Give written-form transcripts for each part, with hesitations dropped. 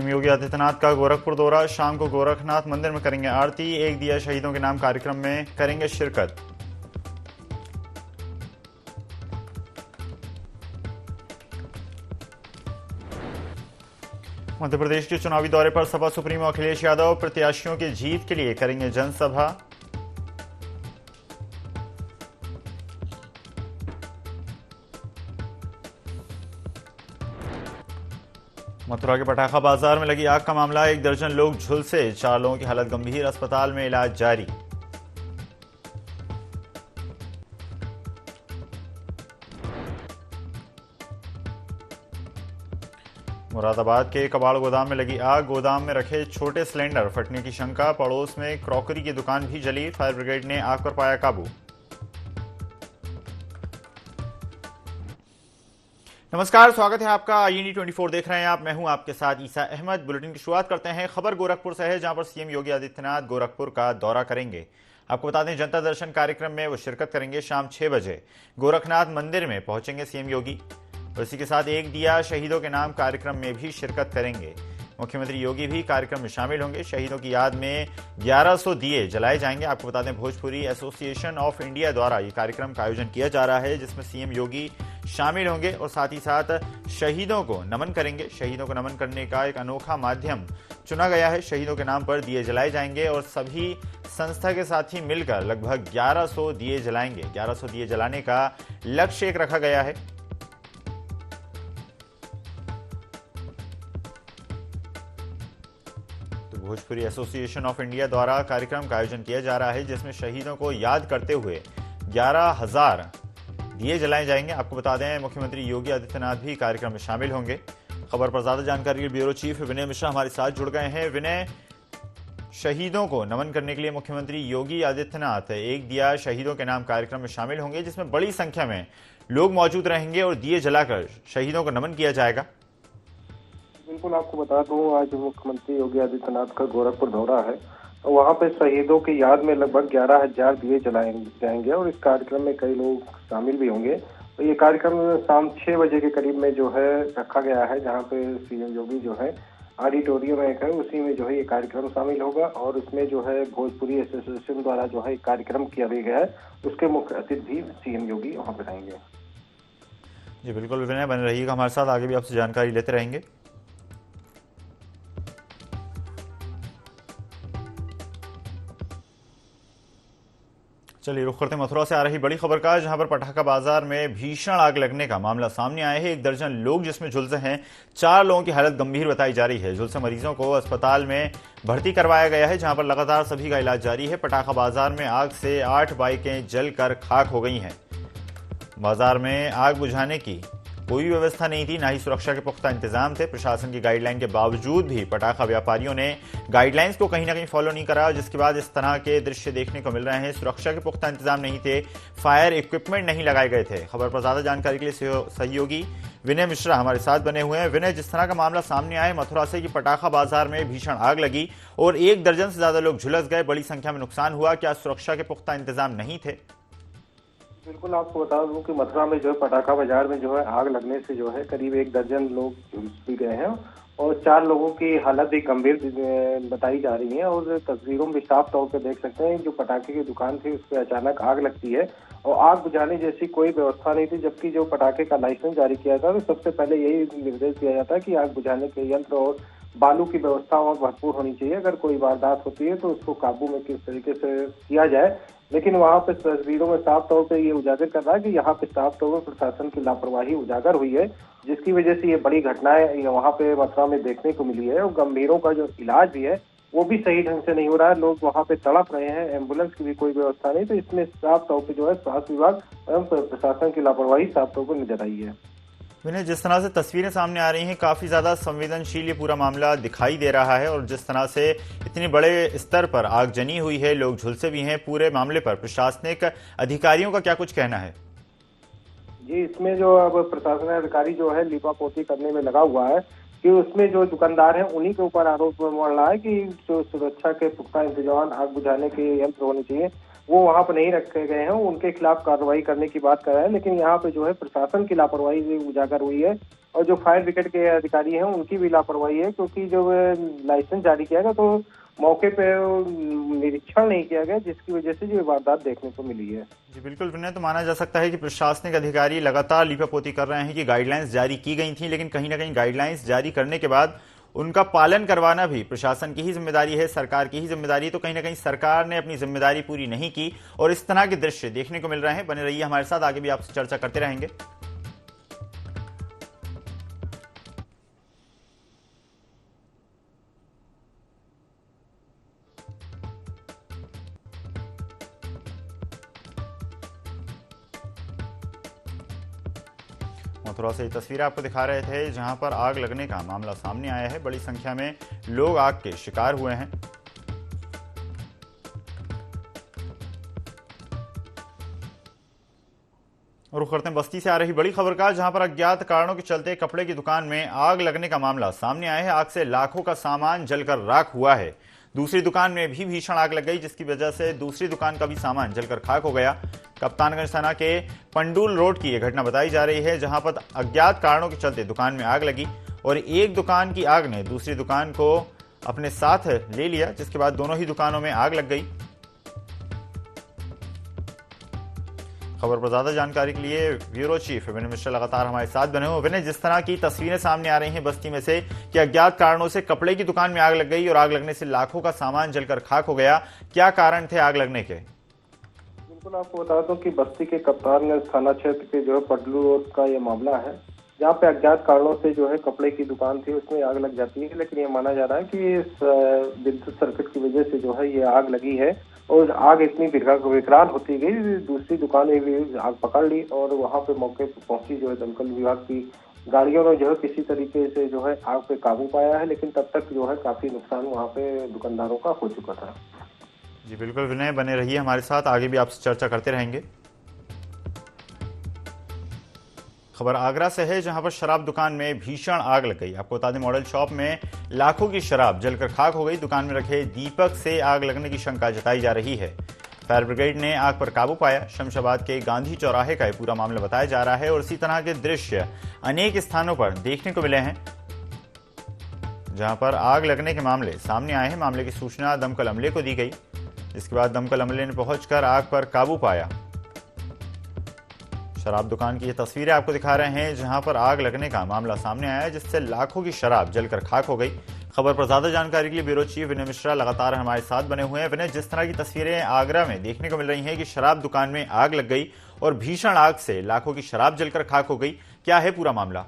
CM Yogi Adityanath का गोरखपुर दौरा। शाम को गोरखनाथ मंदिर में करेंगे आरती। एक दिया शहीदों के नाम कार्यक्रम में करेंगे शिरकत। मध्य प्रदेश के चुनावी दौरे पर सपा सुप्रीमो अखिलेश यादव प्रत्याशियों की जीत के लिए करेंगे जनसभा। मथुरा के पटाखा बाजार में लगी आग का मामला। 1 दर्जन लोग झुलसे, 4 लोगों की हालत गंभीर, अस्पताल में इलाज जारी। मुरादाबाद के कबाड़ गोदाम में लगी आग। गोदाम में रखे छोटे सिलेंडर फटने की शंका। पड़ोस में क्रॉकरी की दुकान भी जली। फायर ब्रिगेड ने आग पर पाया काबू। नमस्कार, स्वागत है आपका। IND 24 देख रहे हैं आप। मैं हूं आपके साथ ईसा अहमद। बुलेटिन की शुरुआत करते हैं। खबर गोरखपुर से है, जहां पर सीएम योगी आदित्यनाथ गोरखपुर का दौरा करेंगे। आपको बता दें, जनता दर्शन कार्यक्रम में वो शिरकत करेंगे। शाम 6 बजे गोरखनाथ मंदिर में पहुंचेंगे सीएम योगी। और इसी के साथ एक दिया शहीदों के नाम कार्यक्रम में भी शिरकत करेंगे। मुख्यमंत्री योगी भी कार्यक्रम में शामिल होंगे। शहीदों की याद में 1100 दिए जलाए जाएंगे। आपको बता दें, भोजपुरी एसोसिएशन ऑफ इंडिया द्वारा ये कार्यक्रम का आयोजन किया जा रहा है, जिसमें सीएम योगी शामिल होंगे और साथ ही साथ शहीदों को नमन करेंगे। शहीदों को नमन करने का एक अनोखा माध्यम चुना गया है। शहीदों के नाम पर दिए जलाए जाएंगे और सभी संस्था के साथी मिलकर लगभग 1100 दिए जलाएंगे। 1100 दिए जलाने का लक्ष्य एक रखा गया है। भोजपुरी एसोसिएशन ऑफ इंडिया द्वारा कार्यक्रम का आयोजन किया जा रहा है, जिसमें शहीदों को याद करते हुए 11,000 दिए जलाए जाएंगे। आपको बता दें, मुख्यमंत्री योगी आदित्यनाथ भी कार्यक्रम में शामिल होंगे। खबर पर ज्यादा जानकारी के लिए ब्यूरो चीफ विनय मिश्रा हमारे साथ जुड़ गए हैं। विनय, शहीदों को नमन करने के लिए मुख्यमंत्री योगी आदित्यनाथ एक दिया शहीदों के नाम कार्यक्रम में शामिल होंगे, जिसमें बड़ी संख्या में लोग मौजूद रहेंगे और दिए जलाकर शहीदों को नमन किया जाएगा। बिल्कुल, आपको बता दूं, आज मुख्यमंत्री योगी आदित्यनाथ का गोरखपुर दौरा है। तो वहां पे शहीदों की याद में लगभग 11,000 दिए जलाए जाएंगे और इस कार्यक्रम में कई लोग शामिल भी होंगे। तो ये कार्यक्रम शाम 6 बजे के करीब में जो है रखा गया है, जहां पे सीएम योगी जो है ऑडिटोरियम एक है, उसी में जो है ये कार्यक्रम शामिल होगा। और उसमें जो है भोजपुरी एसोसिएशन द्वारा जो है कार्यक्रम किया गया है, उसके मुख्य अतिथि भी सीएम योगी वहाँ पे रहेंगे। जी बिल्कुल, विनय बने रहिएगा हमारे साथ, आगे भी आपसे जानकारी लेते रहेंगे। चलिए रुख करते मथुरा से आ रही बड़ी खबर का, जहां पर पटाखा बाजार में भीषण आग लगने का मामला सामने आया है। 1 दर्जन लोग जिसमें झुलसे हैं, 4 लोगों की हालत गंभीर बताई जा रही है। झुलसे मरीजों को अस्पताल में भर्ती करवाया गया है, जहां पर लगातार सभी का इलाज जारी है। पटाखा बाजार में आग से 8 बाइकें जलकर खाक हो गई हैं। बाजार में आग बुझाने की कोई व्यवस्था नहीं थी, ना ही सुरक्षा के पुख्ता इंतजाम थे। प्रशासन की गाइडलाइन के बावजूद भी पटाखा व्यापारियों ने गाइडलाइंस को कहीं ना कहीं फॉलो नहीं करा, जिसके बाद इस तरह के दृश्य देखने को मिल रहे हैं। सुरक्षा के पुख्ता इंतजाम नहीं थे, फायर इक्विपमेंट नहीं लगाए गए थे। खबर पर ज्यादा जानकारी के लिए सहयोगी विनय मिश्रा हमारे साथ बने हुए हैं। विनय, जिस तरह का मामला सामने आया मथुरा से कि पटाखा बाजार में भीषण आग लगी और 1 दर्जन से ज्यादा लोग झुलस गए, बड़ी संख्या में नुकसान हुआ, क्या सुरक्षा के पुख्ता इंतजाम नहीं थे? बिल्कुल, आपको बता दूं कि मथुरा में जो है पटाखा बाजार में जो है आग लगने से जो है करीब 1 दर्जन लोग झुलस भी गए हैं और 4 लोगों की हालत भी गंभीर बताई जा रही है। और तस्वीरों में साफ तौर पे देख सकते हैं, जो पटाखे की दुकान थी उस पर अचानक आग लगती है और आग बुझाने जैसी कोई व्यवस्था नहीं थी। जबकि जो पटाखे का लाइसेंस जारी किया था, तो सबसे पहले यही निर्देश दिया जाता है कि आग बुझाने के यंत्र और बालू की व्यवस्था और भरपूर होनी चाहिए। अगर कोई वारदात होती है तो उसको काबू में किस तरीके से किया जाए। लेकिन वहां पे तस्वीरों में साफ तौर पे ये उजागर कर रहा है कि यहाँ पे साफ तौर पर प्रशासन की लापरवाही उजागर हुई है, जिसकी वजह से ये बड़ी घटनाएं वहां पे मथुरा में देखने को मिली है। और गंभीरों का जो इलाज भी है वो भी सही ढंग से नहीं हो रहा है, लोग वहां पे तड़प रहे हैं, एम्बुलेंस की भी कोई व्यवस्था नहीं। तो इसमें साफ तौर पर जो है स्वास्थ्य विभाग एवं प्रशासन की लापरवाही साफ तौर पर नजर आई है। विनय, जिस तरह से तस्वीरें सामने आ रही हैं, काफी ज्यादा संवेदनशील ये पूरा मामला दिखाई दे रहा है और जिस तरह से इतने बड़े स्तर पर आगजनी हुई है, लोग झुलसे भी हैं, पूरे मामले पर प्रशासनिक अधिकारियों का क्या कुछ कहना है? जी, इसमें जो अब प्रशासनिक अधिकारी जो है लीपापोती करने में लगा हुआ है कि उसमें जो दुकानदार हैं उन्हीं के ऊपर आरोप बढ़ रहा है कि जो सुरक्षा के पुख्ता इंतजाम, आग बुझाने के यंत्र होने चाहिए। वो वहां पर नहीं रखे गए हैं, उनके खिलाफ कार्रवाई करने की बात कर रहे हैं। लेकिन यहाँ पे जो है प्रशासन की लापरवाही भी उजागर हुई है और जो फायर ब्रिगेड के अधिकारी हैं उनकी भी लापरवाही है, क्योंकि जब लाइसेंस जारी किया गया तो मौके पे निरीक्षण नहीं किया गया, जिसकी वजह से जो वारदात देखने को मिली है। जी बिल्कुल विनय, तो माना जा सकता है कि प्रशासनिक अधिकारी लगातार लीपापोती कर रहे हैं कि गाइडलाइंस जारी की गई थी, लेकिन कहीं ना कहीं गाइडलाइंस जारी करने के बाद उनका पालन करवाना भी प्रशासन की ही जिम्मेदारी है, सरकार की ही जिम्मेदारी है। तो कहीं ना कहीं सरकार ने अपनी जिम्मेदारी पूरी नहीं की और इस तरह के दृश्य देखने को मिल रहे हैं। बने रहिए हमारे साथ, आगे भी आपसे चर्चा करते रहेंगे। मथुरा से ये तस्वीर आपको दिखा रहे थे जहां पर आग लगने का मामला सामने आया है। बड़ी संख्या में लोग आग के शिकार हुए हैं। रुख करते हैं बस्ती से आ रही बड़ी खबर का, जहां पर अज्ञात कारणों के चलते कपड़े की दुकान में आग लगने का मामला सामने आया है। आग से लाखों का सामान जलकर राख हुआ है। दूसरी दुकान में भी भीषण आग लग गई, जिसकी वजह से दूसरी दुकान का भी सामान जलकर खाक हो गया। कप्तानगंज थाना के पंडुल रोड की यह घटना बताई जा रही है, जहां पर अज्ञात कारणों के चलते दुकान में आग लगी और एक दुकान की आग ने दूसरी दुकान को अपने साथ ले लिया, जिसके बाद दोनों ही दुकानों में आग लग गई। खबर पर ज्यादा जानकारी के लिए ब्यूरो चीफ विनय मिश्रा लगातार हमारे साथ बने हुए। विनय, जिस तरह की तस्वीरें सामने आ रही हैं बस्ती में से कि अज्ञात कारणों से कपड़े की दुकान में आग लग गई और आग लगने से लाखों का सामान जलकर खाक हो गया, क्या कारण थे आग लगने के? बिल्कुल आपको बता दूं कि बस्ती के कप्तानगंज थाना क्षेत्र के जो है पडलू रोड का ये मामला है, जहाँ पे अज्ञात कारणों से जो है कपड़े की दुकान थी उसमें आग लग जाती है। लेकिन ये माना जा रहा है कि इस विद्युत सर्किट की वजह से जो है ये आग लगी है और आग इतनी विकराल होती गई, दूसरी दुकानें भी आग पकड़ ली और वहां पे मौके पर पहुंची जो है दमकल विभाग की गाड़ियों ने जो है किसी तरीके से जो है आग पे काबू पाया है। लेकिन तब तक जो है काफी नुकसान वहां पे दुकानदारों का हो चुका था। जी बिल्कुल विनय, बने रहिए हमारे साथ, आगे भी आपसे चर्चा करते रहेंगे। खबर आगरा से है, जहां पर शराब दुकान में भीषण आग लग गई। आपको बता दें मॉडल शॉप में लाखों की शराब जलकर खाक हो गई। दुकान में रखे दीपक से आग लगने की शंका जताई जा रही है। फायर ब्रिगेड ने आग पर काबू पाया। शमशाबाद के गांधी चौराहे का यह पूरा मामला बताया जा रहा है और इसी तरह के दृश्य अनेक स्थानों पर देखने को मिले हैं, जहां पर आग लगने के मामले सामने आए हैं। मामले की सूचना दमकल अमले को दी गई, जिसके बाद दमकल अमले ने पहुंचकर आग पर काबू पाया। शराब दुकान की ये तस्वीरें आपको दिखा रहे हैं, जहां पर आग लगने का मामला सामने आया है, जिससे लाखों की शराब जलकर खाक हो गई। खबर पर ज्यादा जानकारी के लिए ब्यूरो चीफ विनय मिश्रा लगातार हमारे साथ बने हुए हैं। विनय, जिस तरह की तस्वीरें आगरा में देखने को मिल रही हैं कि शराब दुकान में आग लग गई और भीषण आग से लाखों की शराब जलकर खाक हो गई, क्या है पूरा मामला?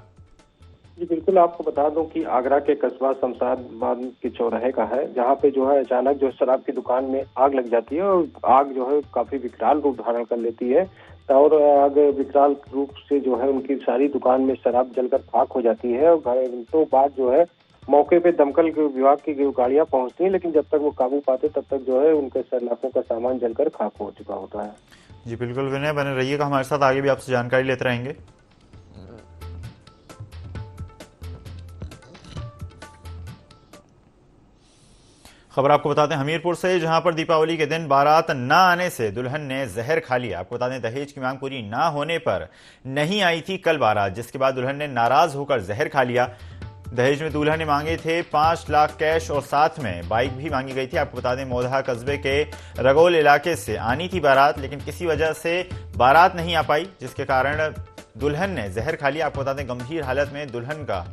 जी बिल्कुल आपको बता दूं कि आगरा के कस्बा शमशाबाद के चौराहे का है, जहां पे जो है अचानक जो शराब की दुकान में आग लग जाती है और आग जो है काफी विकराल रूप धारण कर लेती है और आग विकराल रूप से जो है उनकी सारी दुकान में शराब जलकर खाक हो जाती है। और घंटों बाद जो है मौके पे दमकल विभाग की गाड़ियां पहुंचती हैं, लेकिन जब तक वो काबू पाते तब तक जो है उनके लाखों का सामान जलकर खाक हो चुका होता है। जी बिल्कुल विनय, बने रहिएगा हमारे साथ, आगे भी आपसे जानकारी लेते रहेंगे। खबर आपको बता दें हमीरपुर से, जहां पर दीपावली के दिन बारात न आने से दुल्हन ने जहर खा लिया। आपको बता दें दहेज की मांग पूरी ना होने पर नहीं आई थी कल बारात, जिसके बाद दुल्हन ने नाराज होकर जहर खा लिया। दहेज में दूल्हा ने मांगे थे 5 लाख कैश और साथ में बाइक भी मांगी गई थी। आपको बता दें मोधा कस्बे के रगोल इलाके से आनी थी बारात, लेकिन किसी वजह से बारात नहीं आ पाई, जिसके कारण दुल्हन ने जहर खा लिया। आपको बता दें गंभीर हालत में दुल्हन का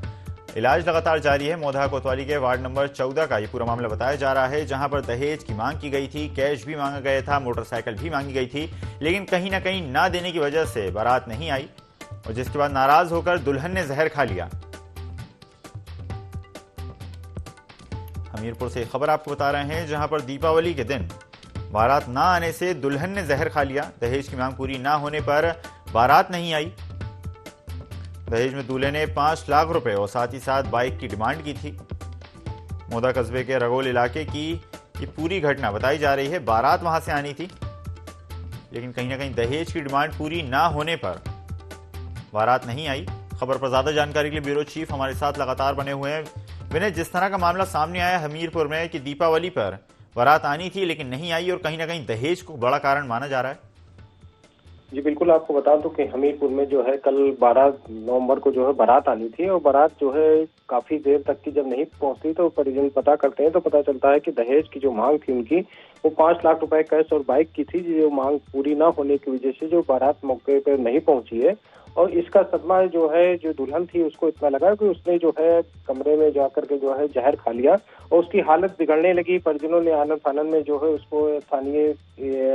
इलाज लगातार जारी है। मोधा कोतवाली के वार्ड नंबर 14 का ये पूरा मामला बताया जा रहा है, जहां पर दहेज की मांग की गई थी, कैश भी मांगा गया था, मोटरसाइकिल भी मांगी गई थी, लेकिन कहीं ना कहीं ना देने की वजह से बारात नहीं आई और जिसके बाद नाराज होकर दुल्हन ने जहर खा लिया। हमीरपुर से खबर आपको बता रहे हैं, जहां पर दीपावली के दिन बारात ना आने से दुल्हन ने जहर खा लिया। दहेज की मांग पूरी ना होने पर बारात नहीं आई। दहेज में दूल्हे ने 5 लाख रुपए और साथ ही साथ बाइक की डिमांड की थी। मोदा कस्बे के रगोल इलाके की ये पूरी घटना बताई जा रही है। बारात वहां से आनी थी, लेकिन कहीं ना कहीं दहेज की डिमांड पूरी ना होने पर बारात नहीं आई। खबर पर ज्यादा जानकारी के लिए ब्यूरो चीफ हमारे साथ लगातार बने हुए हैं। विनय, जिस तरह का मामला सामने आया हमीरपुर में कि दीपावली पर बारात आनी थी लेकिन नहीं आई और कहीं ना कहीं दहेज को बड़ा कारण माना जा रहा है। जी बिल्कुल, आपको बता दूं कि हमीरपुर में जो है कल 12 नवंबर को जो है बारात आनी थी और बारात जो है काफी देर तक की जब नहीं पहुंचती तो परिजन पता करते हैं तो पता चलता है कि दहेज की जो मांग थी उनकी वो 5 लाख रुपए कैश और बाइक की थी। जो मांग पूरी ना होने की वजह से जो बारात मौके पर नहीं पहुंची है और इसका सदमा जो है जो दुल्हन थी उसको इतना लगा कि उसने जो है कमरे में जाकर के जो है जहर खा लिया और उसकी हालत बिगड़ने लगी। परिजनों ने आनन फानन में जो है उसको स्थानीय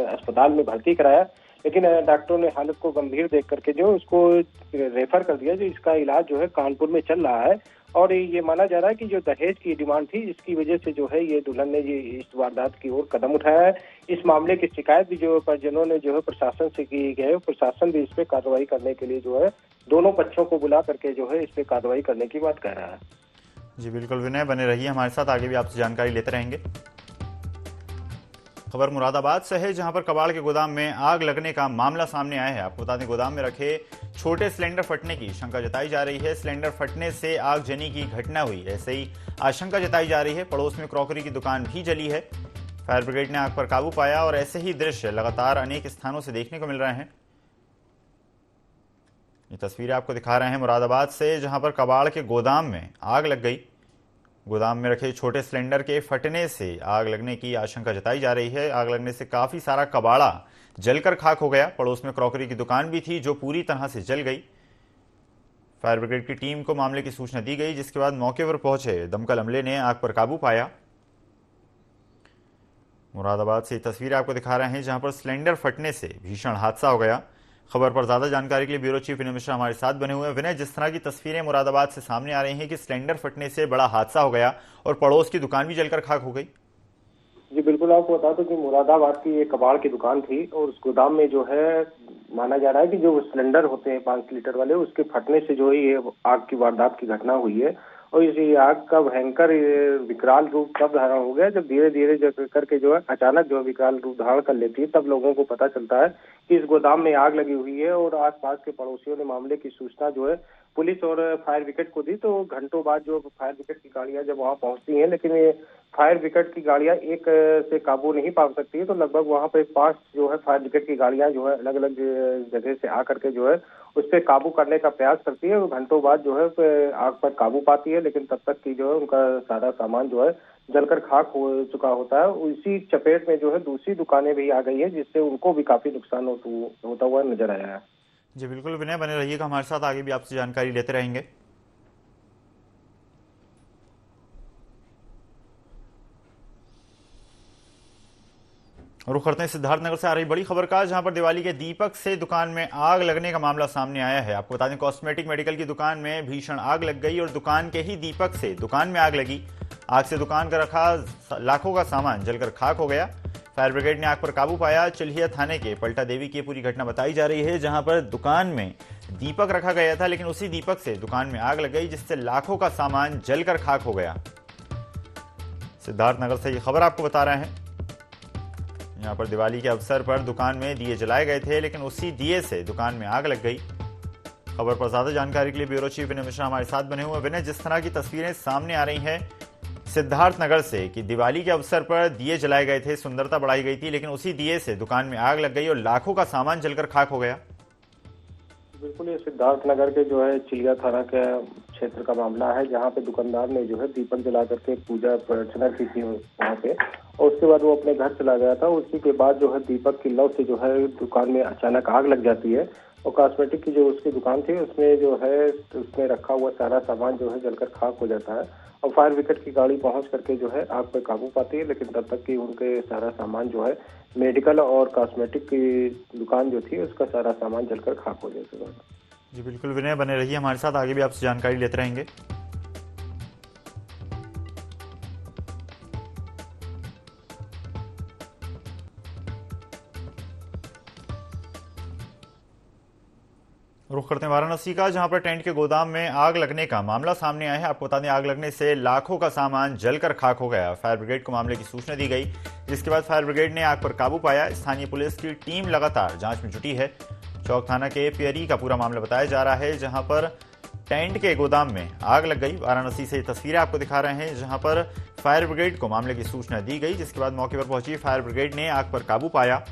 अस्पताल में भर्ती कराया, लेकिन डॉक्टरों ने हालत को गंभीर देख करके जो उसको रेफर कर दिया। जो इसका इलाज जो है कानपुर में चल रहा है और ये माना जा रहा है कि जो दहेज की डिमांड थी इसकी वजह से जो है ये दुल्हन ने ये इस वारदात की ओर कदम उठाया है। इस मामले की शिकायत भी जो परिजनों ने जो है प्रशासन से की है, प्रशासन भी इस पे कार्रवाई करने के लिए जो है दोनों पक्षों को बुला करके जो है इस पे कार्रवाई करने की बात कह रहा है। जी बिल्कुल विनय, बने रहिए हमारे साथ, आगे भी आपसे जानकारी लेते रहेंगे। खबर मुरादाबाद से है जहां पर कबाड़ के गोदाम में आग लगने का मामला सामने आया है। आपको बता दें गोदाम में रखे छोटे सिलेंडर फटने की शंका जताई जा रही है। सिलेंडर फटने से आगजनी की घटना हुई, ऐसे ही आशंका जताई जा रही है। पड़ोस में क्रॉकरी की दुकान भी जली है। फायर ब्रिगेड ने आग पर काबू पाया और ऐसे ही दृश्य लगातार अनेक स्थानों से देखने को मिल रहे हैं। ये तस्वीरें आपको दिखा रहे हैं मुरादाबाद से जहां पर कबाड़ के गोदाम में आग लग गई। गोदाम में रखे छोटे सिलेंडर के फटने से आग लगने की आशंका जताई जा रही है। आग लगने से काफी सारा कबाड़ा जलकर खाक हो गया। पड़ोस में क्रॉकरी की दुकान भी थी जो पूरी तरह से जल गई। फायर ब्रिगेड की टीम को मामले की सूचना दी गई, जिसके बाद मौके पर पहुंचे दमकल अमले ने आग पर काबू पाया। मुरादाबाद से तस्वीरें आपको दिखा रहे हैं जहां पर सिलेंडर फटने से भीषण हादसा हो गया। खबर पर ज्यादा जानकारी के लिए ब्यूरो चीफ विनय मिश्रा हमारे साथ बने हुए हैं। विनय, जिस तरह की तस्वीरें मुरादाबाद से सामने आ रही हैं कि सिलेंडर फटने से बड़ा हादसा हो गया और पड़ोस की दुकान भी जलकर खाक हो गई। जी बिल्कुल, आपको बता दूं कि मुरादाबाद की एक कबाड़ की दुकान थी और उस गोदाम में जो है माना जा रहा है कि जो सिलेंडर होते हैं 5 लीटर वाले उसके फटने से जो है ये आग की वारदात की घटना हुई है। और इस आग का भयंकर विकराल रूप तब धारण हो गया जब धीरे धीरे करके जो है अचानक जो विकराल रूप धारण कर लेती है, तब लोगों को पता चलता है कि इस गोदाम में आग लगी हुई है। और आसपास के पड़ोसियों ने मामले की सूचना जो है पुलिस और फायर ब्रिगेड को दी। तो घंटों बाद जो फायर ब्रिगेड की गाड़ियां जब वहां पहुंचती हैं, लेकिन ये फायर ब्रिगेड की गाड़ियां एक से काबू नहीं पा सकती है, तो लगभग वहां पे 5 जो है फायर ब्रिगेड की गाड़ियां जो है अलग अलग जगह से आकर के जो है उस पर काबू करने का प्रयास करती है। घंटों बाद जो है आग पर काबू पाती है, लेकिन तब तक की जो है उनका सारा सामान जो है जलकर खाक हो चुका होता है। उसी चपेट में जो है दूसरी दुकानें भी आ गई है, जिससे उनको भी काफी नुकसान होता हुआ नजर आया है। जी बिल्कुल विनय, बने रहिएगा हमारे साथ, आगे भी आपसे जानकारी लेते रहेंगे। रुख करते हैं सिद्धार्थनगर से आ रही बड़ी खबर का, जहां पर दिवाली के दीपक से दुकान में आग लगने का मामला सामने आया है। आपको बता दें कॉस्मेटिक मेडिकल की दुकान में भीषण आग लग गई और दुकान के ही दीपक से दुकान में आग लगी। आग से दुकान का रखा लाखों का सामान जलकर खाक हो गया। फायर ब्रिगेड ने आग पर काबू पाया। चिल्हिया थाने के पलटा देवी की पूरी घटना बताई जा रही है, जहां पर दुकान में दीपक रखा गया था, लेकिन उसी दीपक से दुकान में आग लग गई, जिससे लाखों का सामान जलकर खाक हो गया। सिद्धार्थनगर से ये खबर आपको बता रहे हैं। यहाँ पर दिवाली के अवसर पर दुकान में दिए जलाए गए थे, लेकिन उसी दिए से दुकान में आग लग गई। खबर पर ज्यादा जानकारी के लिए ब्यूरो चीफ विनय मिश्रा हमारे साथ बने हुए। विनय, जिस तरह की तस्वीरें सामने आ रही हैं सिद्धार्थनगर से कि दिवाली के अवसर पर दिए जलाए गए थे, सुंदरता बढ़ाई गई थी, लेकिन उसी दिए से दुकान में आग लग गई और लाखों का सामान जलकर खाक हो गया। बिल्कुल, ये सिद्धार्थनगर के जो है चिलिया थाना के क्षेत्र का मामला है, जहाँ पे दुकानदार ने जो है दीपक जला करके पूजा अर्चना की थी वहाँ पे, और उसके बाद वो अपने घर चला गया था। उसी के बाद जो है दीपक की लौ से जो है दुकान में अचानक आग लग जाती है और कॉस्मेटिक की जो उसकी दुकान थी उसमें जो है उसमें रखा हुआ सारा सामान जो है जलकर खाक हो जाता है। और फायर ब्रिगेड की गाड़ी पहुंच करके जो है आग पर काबू पाती है, लेकिन तब तक कि उनके सारा सामान जो है मेडिकल और कॉस्मेटिक की दुकान जो थी उसका सारा सामान जलकर खाक हो जाता है। जी बिल्कुल विनय, बने रहिए हमारे साथ, आगे भी आपसे जानकारी लेते रहेंगे। रुख करते हैं वाराणसी का, जहां पर टेंट के गोदाम में आग लगने का मामला सामने आया है। आपको बता दें आग लगने से लाखों का सामान जलकर खाक हो गया। फायर ब्रिगेड को मामले की सूचना दी गई, जिसके बाद फायर ब्रिगेड ने आग पर काबू पाया। स्थानीय पुलिस की टीम लगातार जांच में जुटी है। चौक थाना के पियरी का पूरा मामला बताया जा रहा है, जहां पर टेंट के गोदाम में आग लग गई। वाराणसी से तस्वीरें आपको दिखा रहे हैं, जहां पर फायर ब्रिगेड को मामले की सूचना दी गई, जिसके बाद मौके पर पहुंची फायर ब्रिगेड ने आग पर काबू पाया।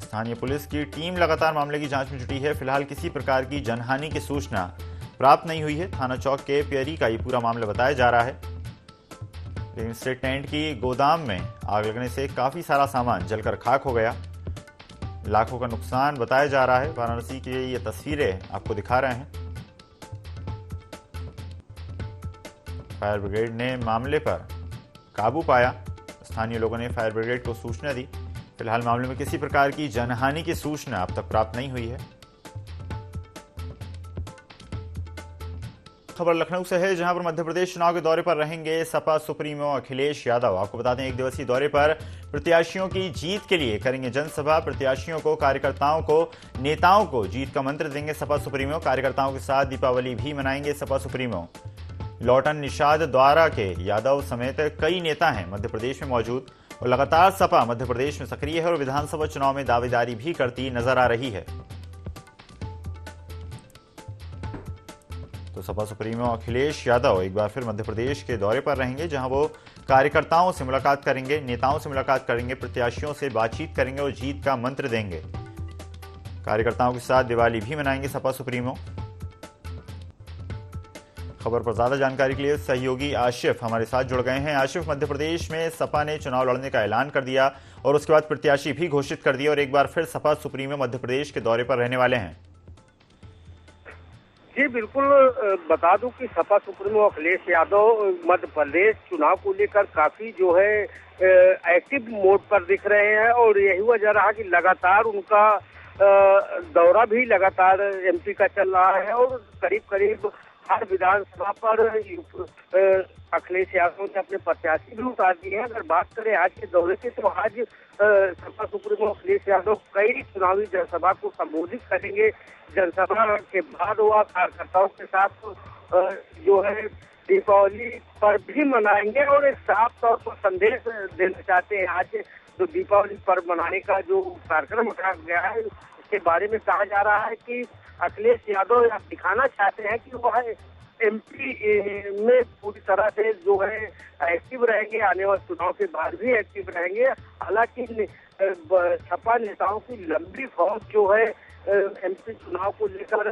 स्थानीय पुलिस की टीम लगातार मामले की जांच में जुटी है। फिलहाल किसी प्रकार की जनहानि की सूचना प्राप्त नहीं हुई है। थाना चौक के पियरी का ये पूरा मामला बताया जा रहा है। लेकिन स्टेट टेंट की गोदाम में आग लगने से काफी सारा सामान जलकर खाक हो गया। लाखों का नुकसान बताया जा रहा है। वाराणसी की ये तस्वीरें आपको दिखा रहे हैं। फायर ब्रिगेड ने मामले पर काबू पाया। स्थानीय लोगों ने फायर ब्रिगेड को सूचना दी। फिलहाल मामले में किसी प्रकार की जनहानि की सूचना अब तक प्राप्त नहीं हुई है। खबर लखनऊ से है, जहां पर मध्य प्रदेश चुनाव के दौरे पर रहेंगे सपा सुप्रीमो अखिलेश यादव। आपको बता दें, एक दिवसीय दौरे पर प्रत्याशियों की जीत के लिए करेंगे जनसभा। प्रत्याशियों को, कार्यकर्ताओं को, नेताओं को जीत का मंत्र देंगे सपा सुप्रीमो। कार्यकर्ताओं के साथ दीपावली भी मनाएंगे सपा सुप्रीमो। लौटन निषाद द्वारा के यादव समेत कई नेता हैं मध्य प्रदेश में मौजूद और लगातार सपा मध्य प्रदेश में सक्रिय है और विधानसभा चुनाव में दावेदारी भी करती नजर आ रही है। तो सपा सुप्रीमो अखिलेश यादव एक बार फिर मध्य प्रदेश के दौरे पर रहेंगे, जहां वो कार्यकर्ताओं से मुलाकात करेंगे, नेताओं से मुलाकात करेंगे, प्रत्याशियों से बातचीत करेंगे और जीत का मंत्र देंगे। कार्यकर्ताओं के साथ दिवाली भी मनाएंगे सपा सुप्रीमो। खबर पर ज्यादा जानकारी के लिए सहयोगी आशिफ हमारे साथ जुड़ गए हैं। आशिफ, मध्य प्रदेश में सपा ने चुनाव लड़ने का ऐलान कर दिया और उसके बाद प्रत्याशी भी घोषित कर दिया और एक बार फिर सपा सुप्रीमो मध्य प्रदेश के दौरे पर रहने वाले हैं। जी बिल्कुल, बता दूं कि सपा सुप्रीमो अखिलेश यादव मध्य प्रदेश चुनाव को लेकर काफी जो है एक्टिव मोड पर दिख रहे हैं और यही वजह रहा कि लगातार उनका दौरा भी लगातार एमपी का चल रहा है और करीब करीब हर विधानसभा पर अखिलेश यादव ने अपने प्रत्याशी भी उतार दिए हैं। अगर बात करें आज के दौरे की, तो आज सपा सुप्रीमो अखिलेश यादव कई चुनावी जनसभा को संबोधित करेंगे। जनसभा के बाद वह कार्यकर्ताओं के साथ जो है दीपावली पर्व भी मनाएंगे और एक साफ तौर पर संदेश देना चाहते हैं। आज जो दीपावली पर्व मनाने का जो कार्यक्रम रखा गया है, उसके बारे में कहा जा रहा है कि अखिलेश यादव दिखाना चाहते हैं कि वह एमपी में पूरी तरह से जो है एक्टिव रहेंगे, आने वाले चुनाव के बाद भी एक्टिव रहेंगे। हालांकि सपा नेताओं की लंबी फौज जो है एमपी चुनाव को लेकर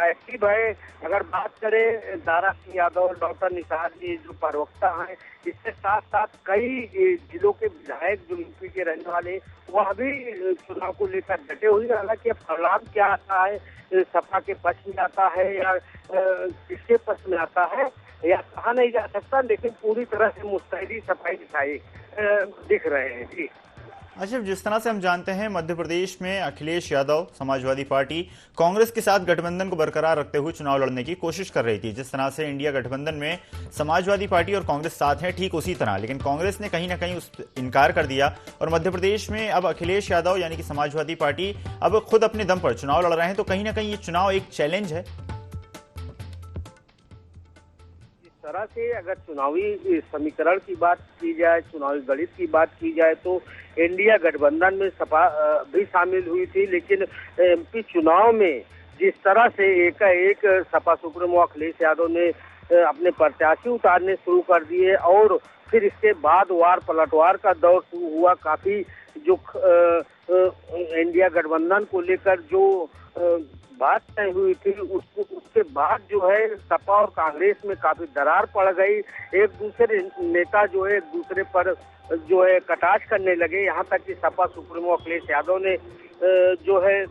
एक्टिव है। अगर बात करें दारा सिंह यादव, डॉक्टर निषाद जी जो प्रवक्ता हैं, इसके साथ साथ कई जिलों के विधायक जो यूपी के रहने वाले, वह भी चुनाव को लेकर डटे हुए। हालांकि अब परिणाम क्या आता है, सपा के पक्ष में आता है या किसके पक्ष में आता है या कहा नहीं जा सकता, लेकिन पूरी तरह से मुस्तैदी सफाई दिख रहे हैं। जी अच्छा, जिस तरह से हम जानते हैं मध्य प्रदेश में अखिलेश यादव समाजवादी पार्टी कांग्रेस के साथ गठबंधन को बरकरार रखते हुए चुनाव लड़ने की कोशिश कर रही थी। जिस तरह से इंडिया गठबंधन में समाजवादी पार्टी और कांग्रेस साथ हैं, ठीक उसी तरह लेकिन कांग्रेस ने कहीं ना कहीं उस इनकार कर दिया और मध्य प्रदेश में अब अखिलेश यादव यानी कि समाजवादी पार्टी अब खुद अपने दम पर चुनाव लड़ रहे हैं। तो कहीं ना कहीं ये चुनाव एक चैलेंज है। तरह से अगर चुनावी समीकरण की बात की जाए, चुनावी गणित की बात की जाए, तो इंडिया गठबंधन में सपा भी शामिल हुई थी, लेकिन एमपी चुनाव में जिस तरह से एक सपा सुप्रीमो अखिलेश यादव ने अपने प्रत्याशी उतारने शुरू कर दिए और फिर इसके बाद वार पलटवार का दौर शुरू हुआ। काफी जो इंडिया गठबंधन को लेकर जो बात तय हुई थी, उसके बाद जो है सपा और कांग्रेस में काफी दरार पड़ गई। एक दूसरे नेता जो है एक दूसरे पर जो है कटाक्ष करने लगे, यहाँ तक कि सपा सुप्रीमो अखिलेश यादव ने जो है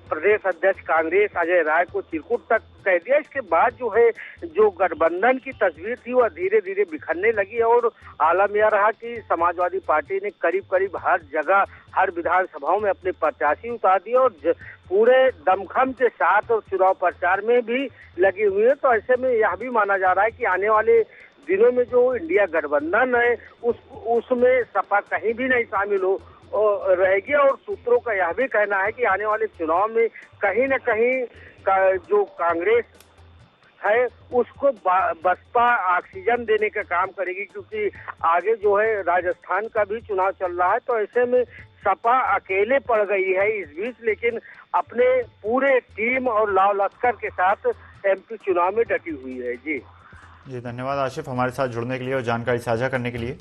प्रदेश अध्यक्ष कांग्रेस अजय राय को चिरकुट तक कह दिया। इसके बाद जो है जो गठबंधन की तस्वीर थी वह धीरे धीरे बिखरने लगी और आलम यह रहा कि समाजवादी पार्टी ने करीब करीब हर जगह हर विधानसभाओं में अपने प्रत्याशी उतार दिए और पूरे दमखम के साथ और चुनाव प्रचार में भी लगी हुई है। तो ऐसे में यह भी माना जा रहा है कि आने वाले दिनों में जो इंडिया गठबंधन है उसमें सपा कहीं भी नहीं शामिल हो रहेगी और सूत्रों का यह भी कहना है कि आने वाले चुनाव में कहीं न कहीं जो कांग्रेस है उसको बसपा ऑक्सीजन देने का काम करेगी, क्योंकि आगे जो है राजस्थान का भी चुनाव चल रहा है। तो ऐसे में सपा अकेले पड़ गई है इस बीच, लेकिन अपने पूरे टीम और लाव लश्कर के साथ एमपी चुनाव में डटी हुई है। जी धन्यवाद आशिफ, हमारे साथ जुड़ने के लिए और जानकारी साझा करने के लिए।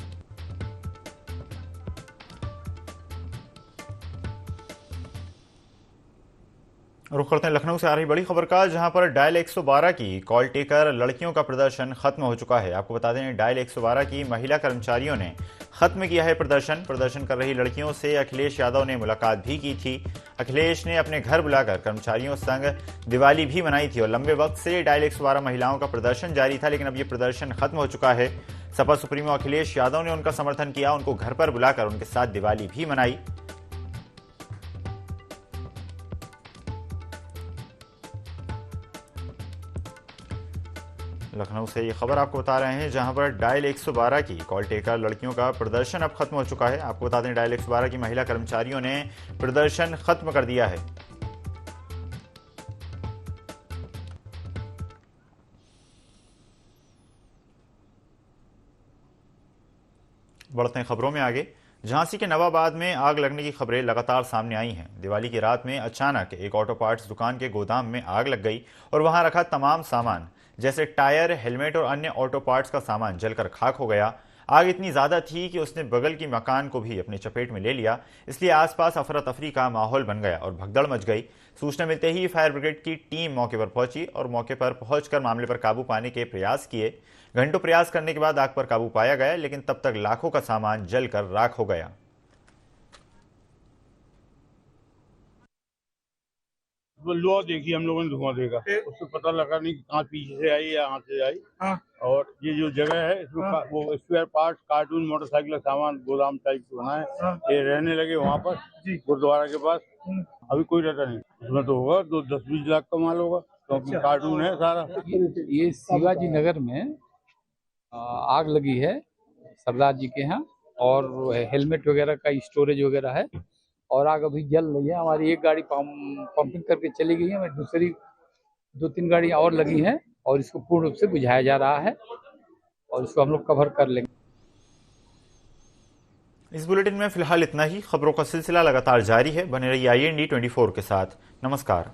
रुख करते हैं लखनऊ से आ रही बड़ी खबर का, जहां पर डायल 112 की कॉल टेकर लड़कियों का प्रदर्शन खत्म हो चुका है। आपको बता दें, डायल 112 की महिला कर्मचारियों ने खत्म किया है प्रदर्शन कर रही लड़कियों से अखिलेश यादव ने मुलाकात भी की थी। अखिलेश ने अपने घर बुलाकर कर्मचारियों संग दिवाली भी मनाई थी और लंबे वक्त से डायल 112 महिलाओं का प्रदर्शन जारी था, लेकिन अब ये प्रदर्शन खत्म हो चुका है। सपा सुप्रीमो अखिलेश यादव ने उनका समर्थन किया, उनको घर पर बुलाकर उनके साथ दिवाली भी मनाई। लखनऊ से ये खबर आपको बता रहे हैं, जहां पर डायल 112 की कॉल टेकर लड़कियों का प्रदर्शन अब खत्म हो चुका है। आपको बता दें, डायल 112 की महिला कर्मचारियों ने प्रदर्शन खत्म कर दिया है। बढ़ते हैं खबरों में आगे। झांसी के नवाबाद में आग लगने की खबरें लगातार सामने आई हैं। दिवाली की रात में अचानक एक ऑटो पार्ट्स दुकान के गोदाम में आग लग गई और वहां रखा तमाम सामान जैसे टायर, हेलमेट और अन्य ऑटो पार्ट्स का सामान जलकर खाक हो गया। आग इतनी ज्यादा थी कि उसने बगल की मकान को भी अपनी चपेट में ले लिया, इसलिए आसपास अफरा तफरी का माहौल बन गया और भगदड़ मच गई। सूचना मिलते ही फायर ब्रिगेड की टीम मौके पर पहुंची और मौके पर पहुंचकर मामले पर काबू पाने के प्रयास किए। घंटों प्रयास करने के बाद आग पर काबू पाया गया, लेकिन तब तक लाखों का सामान जलकर राख हो गया। वो लोहा देखी हम लोगों ने, धुआं देखा, उससे पता लगा नहीं कहाँ पीछे से आई या हाथ से आई। और ये जो जगह है इसमें वो स्पेयर पार्ट, कार्टून, मोटरसाइकिल सामान गोदाम टाइप से बना है। ये रहने लगे वहाँ पर गुरुद्वारा के पास। अभी कोई रहता नहीं, उसमें तो होगा 10-20 लाख का माल होगा, क्योंकि कार्टून है सारा। ये शिवाजी नगर में आग लगी है सरदार जी के यहाँ, और हेलमेट वगैरह का स्टोरेज वगैरह है, और आग अभी जल रही है। हमारी एक गाड़ी पंपिंग करके चली गई है, दूसरी 2-3 गाड़ियाँ और लगी हैं, और इसको पूर्ण रूप से बुझाया जा रहा है और इसको हम लोग कवर कर लेंगे। इस बुलेटिन में फिलहाल इतना ही। खबरों का सिलसिला लगातार जारी है, बने रहिए IND 24 के साथ। नमस्कार।